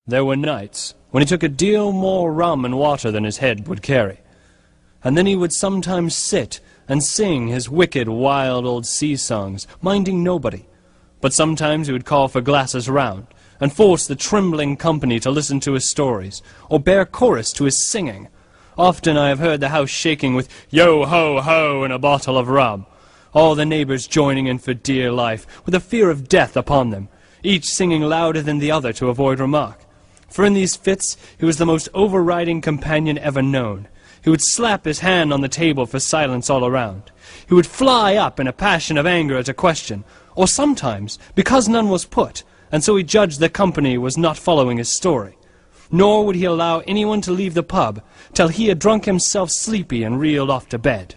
There were nights when he took a deal more rum and water than his head would carry, and then he would sometimes sit and sing his wicked, wild old sea songs, minding nobody. But sometimes he would call for glasses round, and force the trembling company to listen to his stories, or bear chorus to his singing. Often I have heard the house shaking with yo-ho-ho and a bottle of rum, all the neighbors joining in for dear life, with a fear of death upon them, each singing louder than the other to avoid remark. For in these fits he was the most overriding companion ever known. He would slap his hand on the table for silence all around. He would fly up in a passion of anger at a question, or sometimes because none was put, and so he judged the company was not following his story. Nor would he allow anyone to leave the pub till he had drunk himself sleepy and reeled off to bed.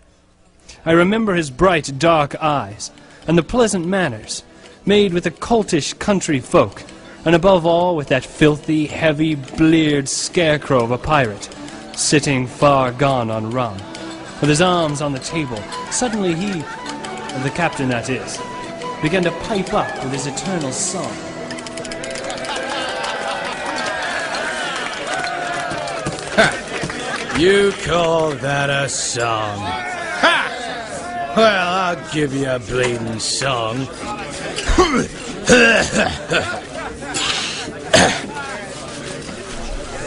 I remember his bright, dark eyes, and the pleasant manners, made with the coltish country folk, and above all with that filthy, heavy, bleared scarecrow of a pirate, sitting far gone on rum, with his arms on the table. Suddenly he, the captain that is, began to pipe up with his eternal song. You call that a song? Ha! Well, I'll give you a bleeding song.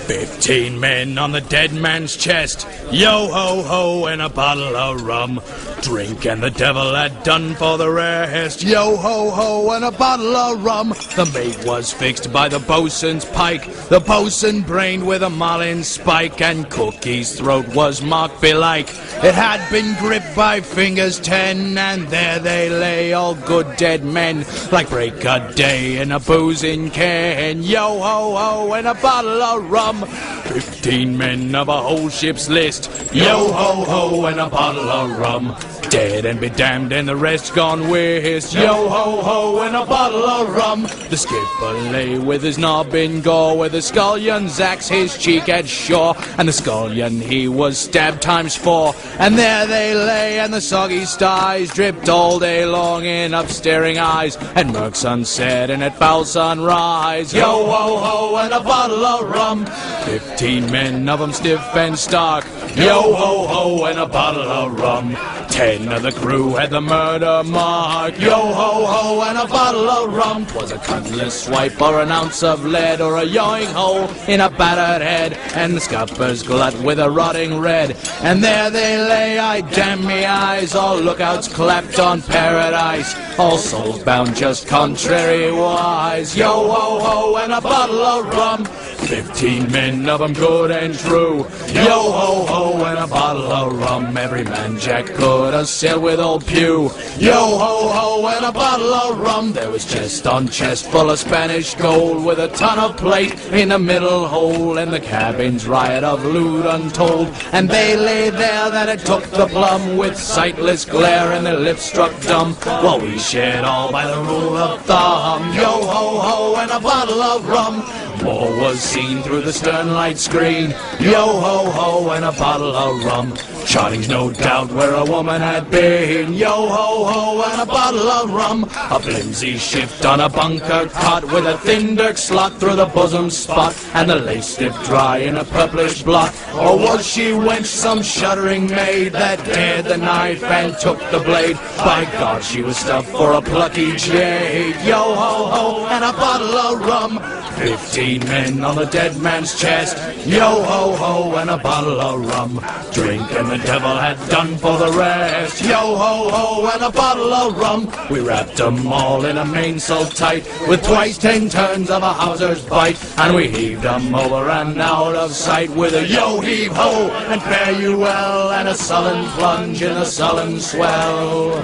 15 men on the dead man's chest, yo-ho-ho and a bottle of rum. Drink and the devil had done for the rest, yo-ho-ho and a bottle of rum. The mate was fixed by the bosun's pike, the bosun brained with a marlinspike, and cookey's throat was marked belike. It had been gripped by fingers 10, and there they lay, all good dead men, like break of day in a boozing can, yo-ho-ho and a bottle of rum. 15 men of a whole ship's list, yo-ho-ho and a bottle of rum. Dead and be damned and the rest gone whist, yo-ho-ho and a bottle of rum. The skipper lay with his knob in gore, where the scullion's axe his cheek at shore, and the scullion he was stabbed times 4. And there they lay, and the soggy styes dripped all day long in upstaring eyes, and murk sunset and at foul sunrise, yo-ho-ho and a bottle of rum. 15 men of 'em stiff and stark, yo-ho-ho and a bottle of rum. 10 of the crew had the murder mark, yo-ho-ho and a bottle of rum. 'Twas a cutlass swipe or an ounce of lead, or a yawing hole in a battered head, and the scupper's glut with a rotting red. And there they lay, I damn me eyes, all lookouts clapped on paradise, all souls bound just contrary-wise, yo-ho-ho and a bottle of rum. 15 men of 'em good and true, yo-ho-ho and a bottle of rum. Every man Jack could have sailed with old Pew, yo-ho-ho and a bottle of rum. There was chest on chest full of Spanish gold, with a ton of plate in the middle hole, and the cabin's riot of loot untold. And they lay there that it took the plum, with sightless glare and their lips struck dumb, while we shared all by the rule of thumb, yo-ho-ho and a bottle of rum. More was seen through the stern light screen, yo-ho-ho and a bottle of rum. Charting's no doubt where a woman had been, yo-ho-ho and a bottle of rum. A flimsy shift on a bunker cot, with a thin dirk slot through the bosom spot, and the lace stiff dry in a purplish blot. Or was she wench some shuddering maid that dared the knife and took the blade? By God, she was stuffed for a plucky jade, yo-ho-ho and a bottle of rum. 15 men on the dead man's chest, yo-ho-ho and a bottle of rum. Drink and the devil had done for the rest, yo-ho-ho and a bottle of rum. We wrapped 'em all in a mainsail tight, with twice 10 turns of a hawser's bite, and we heaved 'em over and out of sight, with a yo-heave-ho and fare you well, and a sullen plunge in the sullen swell.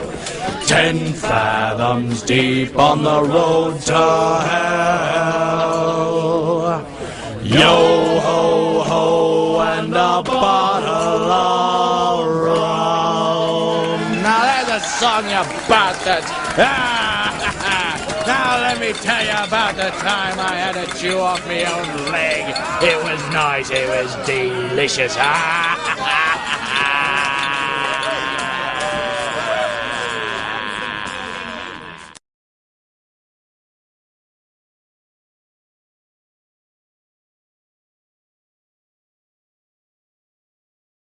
10 fathoms deep on the road to hell, yo-ho-ho and a bottle of rum. Now there's a song about that. Now let me tell you about the time I had to chew off my own leg. It was nice, it was delicious.